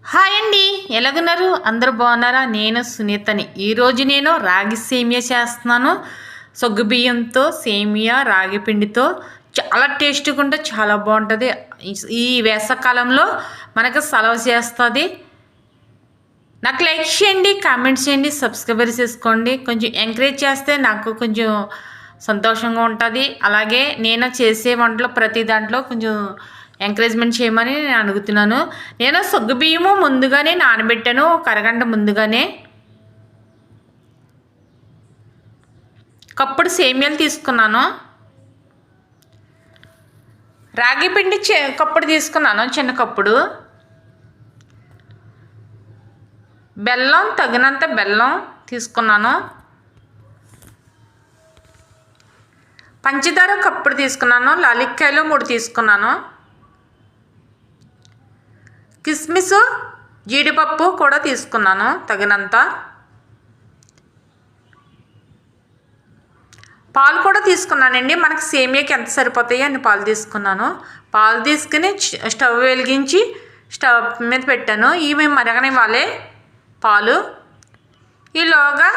Hi అండి. ఎలాగున్నారు? అందరూ బాగున్నారా? నేను సునీతని. ఈరోజు నేను రాగి సేమియా చేస్తున్నాను. సగ్గుబియ్యంతో సేమియా రాగి పిండితో చాలా టేస్టీగా ఉంటే చాలా బాగుంటుంది. ఈ వేసవకాలంలో మనకు సలవ చేస్తుంది. నాకు లైక్ చేయండి, కామెంట్స్ చేయండి, సబ్స్క్రైబర్ చేసుకోండి. కొంచెం ఎంకరేజ్ చేస్తే నాకు కొంచెం సంతోషంగా ఉంటుంది. అలాగే నేను చేసే వంటలో ప్రతి దాంట్లో కొంచెం ఎంకరేజ్మెంట్ చేయమని నేను అడుగుతున్నాను. నేను సగ్గుబియ్యము ముందుగానే నానబెట్టాను, ఒక అరగంట ముందుగానే. కప్పుడు సేమియాలు తీసుకున్నాను. రాగి పిండి కప్పుడు తీసుకున్నాను, చిన్న కప్పుడు. బెల్లం తగినంత బెల్లం తీసుకున్నాను. పంచదార కప్పుడు తీసుకున్నాను. లాలిక్కాయలు 3 తీసుకున్నాను. కిస్మిస్ జీడిపప్పు కూడా తీసుకున్నాను తగినంత. పాలు కూడా తీసుకున్నానండి. మనకు సేమియాకి ఎంత సరిపోతాయో అన్ని పాలు తీసుకున్నాను. పాలు తీసుకుని స్టవ్ వెలిగించి స్టవ్ మీద పెట్టాను. ఇవి మరగనివ్వాలి పాలు. ఈలోగా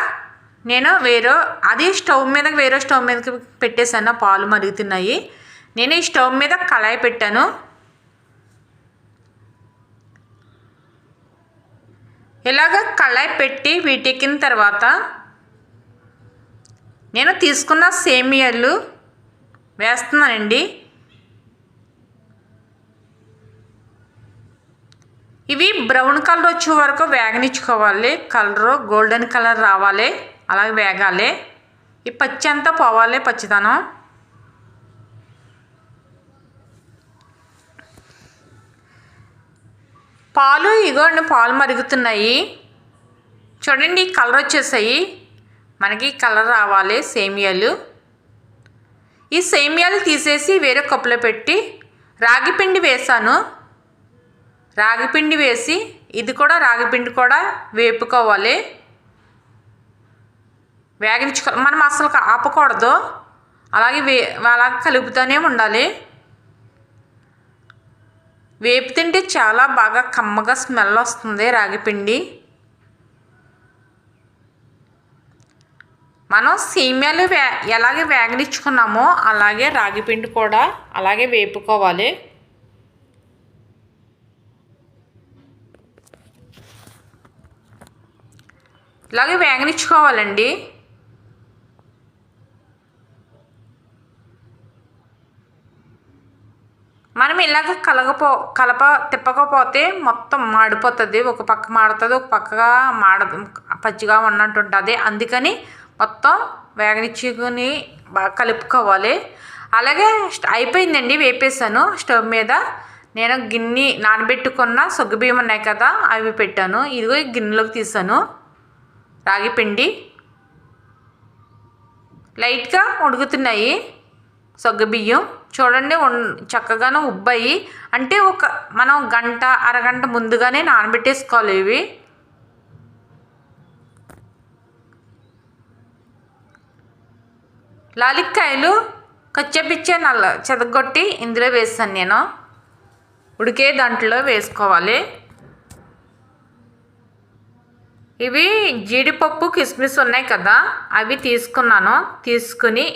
నేను వేరే స్టవ్ మీదకి పెట్టేశాను. పాలు మరుగుతున్నాయి. నేను ఈ స్టవ్ మీద కళాయి పెట్టాను. ఇలాగ కళాయి పెట్టి వీటెక్కిన తర్వాత నేను తీసుకున్న సేమియాలు వేస్తున్నానండి. ఇవి బ్రౌన్ కలర్ వచ్చే వరకు వేగనిచ్చుకోవాలి. కలరు గోల్డెన్ కలర్ రావాలి, అలాగే వేగాలి. ఈ పచ్చి అంతా పోవాలి, పచ్చిదనం. పాలు ఇగోండి, పాలు మరుగుతున్నాయి చూడండి. కలర్ వచ్చేసాయి. మనకి కలర్ రావాలి సేమియాలు. ఈ సేమియాలు తీసేసి వేరే కప్పులో పెట్టి రాగిపిండి వేసాను. రాగిపిండి వేసి రాగిపిండి కూడా వేపుకోవాలి, వేగించుకోవాలి. మనం అసలు ఆపకూడదు, అలాగే అలాగే కలుపుతూనే ఉండాలి. వేపు తింటే చాలా బాగా కమ్మగా స్మెల్ వస్తుంది రాగిపిండి. మనం సేమియాలు ఎలాగే వేగనిచ్చుకున్నామో అలాగే రాగిపిండి కూడా అలాగే వేపుకోవాలి. ఇలాగే వేగనిచ్చుకోవాలండి. మనం ఇలాగ తిప్పకపోతే మొత్తం మాడిపోతుంది. ఒక పక్క మాడుతుంది, ఒక పక్కగా పచ్చిగా ఉన్నట్టు ఉంటుంది. అందుకని మొత్తం వేగనిచ్చుకుని బాగా కలుపుకోవాలి. అలాగే అయిపోయిందండి, వేపేసాను స్టవ్ మీద. నేను గిన్నె నానబెట్టుకున్న సగ్గుబియ్యం ఉన్నాయి కదా, అవి పెట్టాను. ఇదిగో ఈ గిన్నెలోకి తీసాను రాగిపిండి. లైట్గా ఉడుకుతున్నాయి సగ్గుబియ్యం. చూడండి, చక్కగానే ఉబ్బాయి. అంటే మనం అరగంట ముందుగానే నానబెట్టేసుకోవాలి ఇవి. లాలిక్కాయలు కచ్చపిచ్చే చెదగొట్టి ఇందులో వేసాను నేను. ఉడికే దాంట్లో వేసుకోవాలి. ఇవి జీడిపప్పు కిస్మిస్ ఉన్నాయి కదా, అవి తీసుకున్నాను. తీసుకుని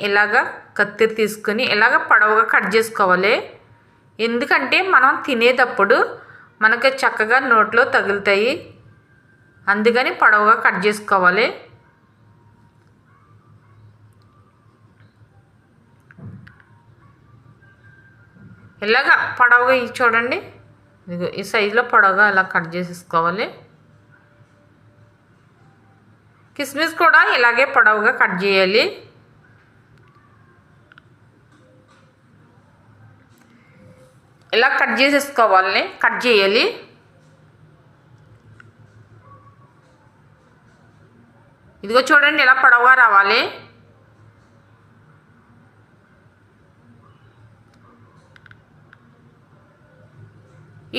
కత్తిరి తీసుకుని ఇలాగ పొడవుగా కట్ చేసుకోవాలి. ఎందుకంటే మనం తినేటప్పుడు మనకు చక్కగా నోట్లో తగులుతాయి. అందుకని పొడవుగా కట్ చేసుకోవాలి. ఇలాగ పొడవుగా చూడండి, ఇదిగో ఈ సైజులో పొడవుగా ఇలా కట్ చేసేసుకోవాలి. కిస్మిస్ కూడా ఇలాగే పొడవుగా కట్ చేయాలి. ఇలా కట్ చేయాలి. ఇదిగో చూడండి, ఇలా పొడవుగా రావాలి.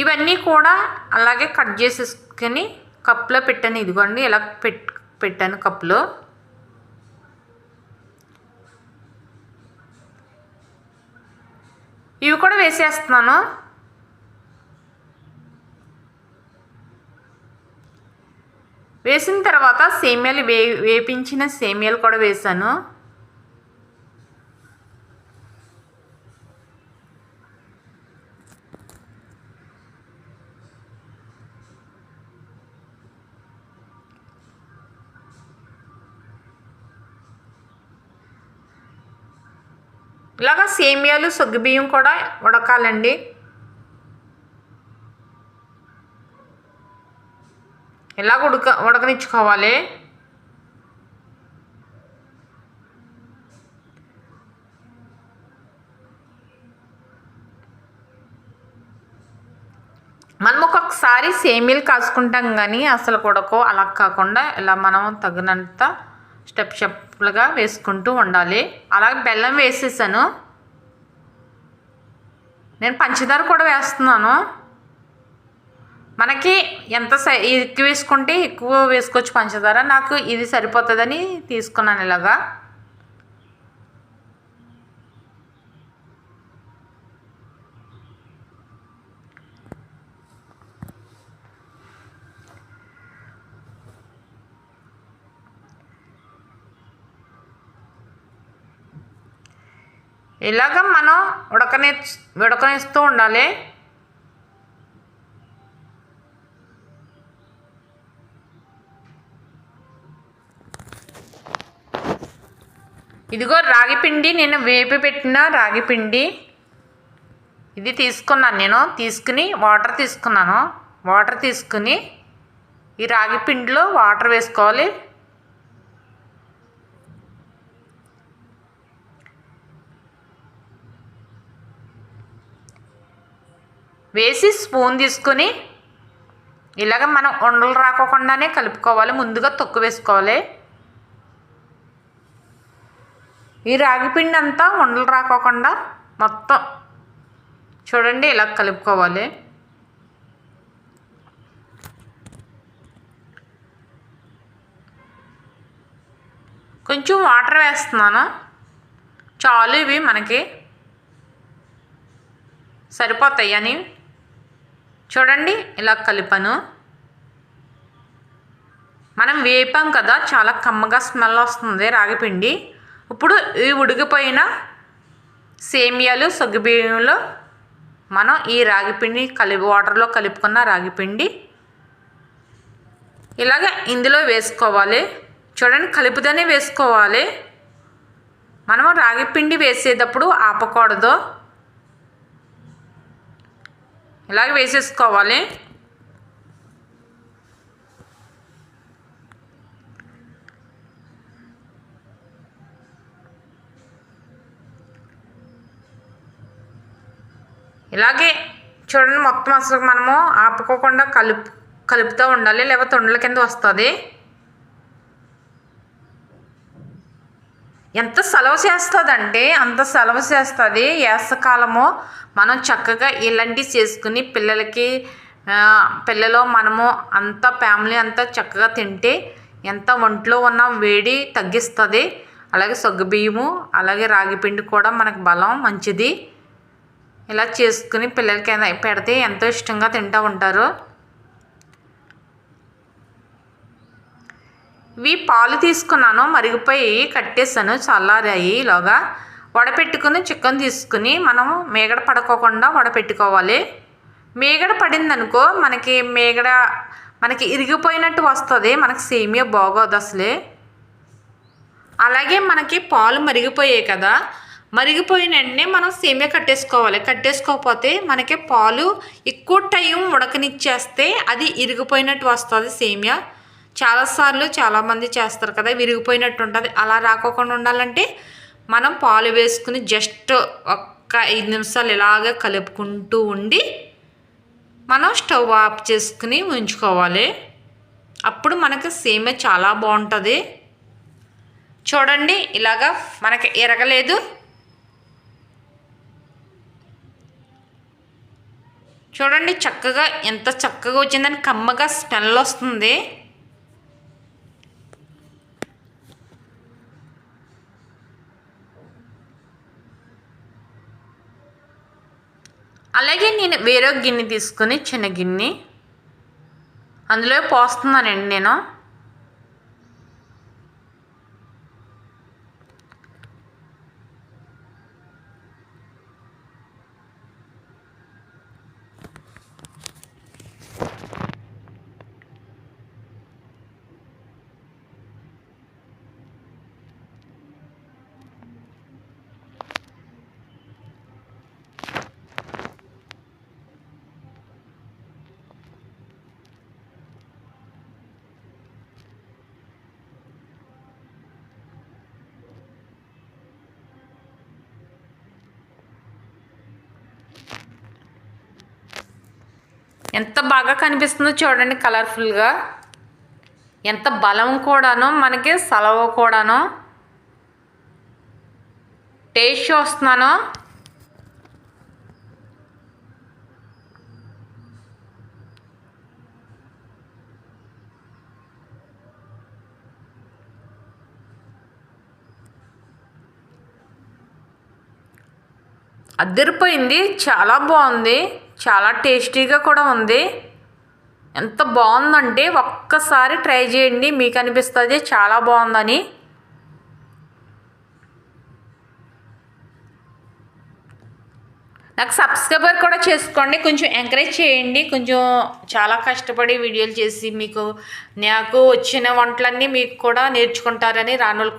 ఇవన్నీ కూడా అలాగే కట్ చేసేసుకొని కప్లో పెట్టాను. ఇదిగోండి, ఇలా పెట్టాను కప్పులో. ఇవి కూడా వేసేస్తున్నాను. వేసిన తర్వాత సేమియాలు వేపించిన సేమియాలు కూడా వేసాను. ఇలాగా సేమియాలు సగ్గుబియ్యం కూడా ఉడకాలండి. ఇలాగ ఉడకనిచ్చుకోవాలి. మనం ఒక్కొక్కసారి సేమియాలు కాసుకుంటాం కానీ అసలు ఉడకో. అలా కాకుండా ఇలా మనం తగినంత స్టెప్లుగా వేసుకుంటూ ఉండాలి. అలాగే బెల్లం వేసేసాను. నేను పంచదార కూడా వేస్తున్నాను. మనకి ఎంత ఎక్కువ వేసుకుంటే ఎక్కువ వేసుకోవచ్చు పంచదార. నాకు ఇది సరిపోతుందని తీసుకున్నాను ఇలాగా. ఇలాగ మనం ఉడకనిస్తూ ఉండాలి. ఇదిగో రాగి పిండి, నేను వేపి పెట్టిన రాగి పిండి ఇది తీసుకున్నాను. నేను తీసుకుని వాటర్ తీసుకుని ఈ రాగి పిండిలో వాటర్ వేసుకోవాలి. వేసి స్పూన్ తీసుకొని ఇలాగ మనం ఉండలు రాకోకుండానే కలుపుకోవాలి. ముందుగా తొక్కు వేసుకోవాలి. ఈ రాగి పిండి అంతా ఉండలు రాకోకుండా మొత్తం చూడండి ఇలా కలుపుకోవాలి. కొంచెం వాటర్ వేస్తున్నాను. చాలు, ఇవి మనకి సరిపోతాయి అని. చూడండి ఇలా కలిపాను. మనం వేపాం కదా, చాలా కమ్మగా స్మెల్ వస్తుంది రాగిపిండి. ఇప్పుడు ఈ ఉడికిపోయిన సేమియాలు సగ్గుబియ్యంలో మనం ఈ రాగిపిండి వాటర్లో కలుపుకున్న రాగిపిండి ఇలాగ ఇందులో వేసుకోవాలి. చూడండి కలుపుతూనే వేసుకోవాలి. మనము రాగిపిండి వేసేటప్పుడు ఆపకూడదు. ఇలాగ వేసేసుకోవాలి. ఇలాగే చూడండి మొత్తం అసలు మనము ఆపుకోకుండా కలుపుతూ ఉండాలి, లేకపోతే ఉండల కింద వస్తుంది. ఎంత సెలవ చేస్తుందంటే అంత సెలవ చేస్తుంది. వేసవకాలము మనం చక్కగా ఇలాంటివి చేసుకుని పిల్లలు మనము అంతా ఫ్యామిలీ అంతా చక్కగా తింటే ఎంత ఒంట్లో ఉన్న వేడి తగ్గిస్తుంది. అలాగే సగ్గుబియ్యము అలాగే రాగిపిండి కూడా మనకు బలం, మంచిది. ఇలా చేసుకుని పిల్లలకి పెడితే ఎంతో ఇష్టంగా తింటూ ఉంటారు. ఇవి పాలు తీసుకున్నాను, మరిగిపోయి కట్టేసాను, చల్లారాయి. ఇలాగా వడపెట్టుకుని చికెన్ తీసుకుని మనము మేగడ పడుకోకుండా వడపెట్టుకోవాలి. మేగడ పడిందనుకో మనకి ఇరిగిపోయినట్టు వస్తుంది, మనకి సేమియా బాగోదు అసలే. అలాగే మనకి పాలు మరిగిపోయాయి కదా, మరిగిపోయిన వెంటనే మనం సేమియా కట్టేసుకోవాలి. కట్టేసుకోకపోతే మనకి పాలు ఎక్కువ టైం ఉడకనిచ్చేస్తే అది ఇరిగిపోయినట్టు వస్తుంది సేమియా. చాలాసార్లు చాలామంది చేస్తారు కదా, విరిగిపోయినట్టు ఉంటుంది. అలా రాకోకుండా ఉండాలంటే మనం పాలు వేసుకుని జస్ట్ ఒక్క 5 నిమిషాలు ఇలాగే కలుపుకుంటూ ఉండి మనం స్టవ్ ఆఫ్ చేసుకుని ఉంచుకోవాలి. అప్పుడు మనకి సేమియా చాలా బాగుంటుంది. చూడండి ఇలాగా మనకి ఎరగలేదు. చూడండి చక్కగా ఎంత చక్కగా వచ్చిందని, కమ్మగా స్మెల్ వస్తుంది. అలాగే నేను వేరే గిన్నె తీసుకుని చిన్న గిన్నె అందులో పోస్తున్నానండి నేను. ఎంత బాగా కనిపిస్తుందో చూడండి, కలర్ఫుల్గా. ఎంత బలం కూడాను, మనకి సలవ కూడాను. టేస్ట్ చూస్తున్నాను. అదిరిపోయింది, చాలా బాగుంది, చాలా టేస్టీగా కూడా ఉంది. ఎంత బాగుందంటే ఒక్కసారి ట్రై చేయండి, మీకు అనిపిస్తుంది చాలా బాగుందని. నాకు సబ్స్క్రైబర్ కూడా చేసుకోండి, కొంచెం ఎంకరేజ్ చేయండి. కొంచెం చాలా కష్టపడి వీడియోలు చేసి మీకు నాకు వచ్చిన వంటలన్నీ మీకు కూడా నేర్చుకుంటారని రానులు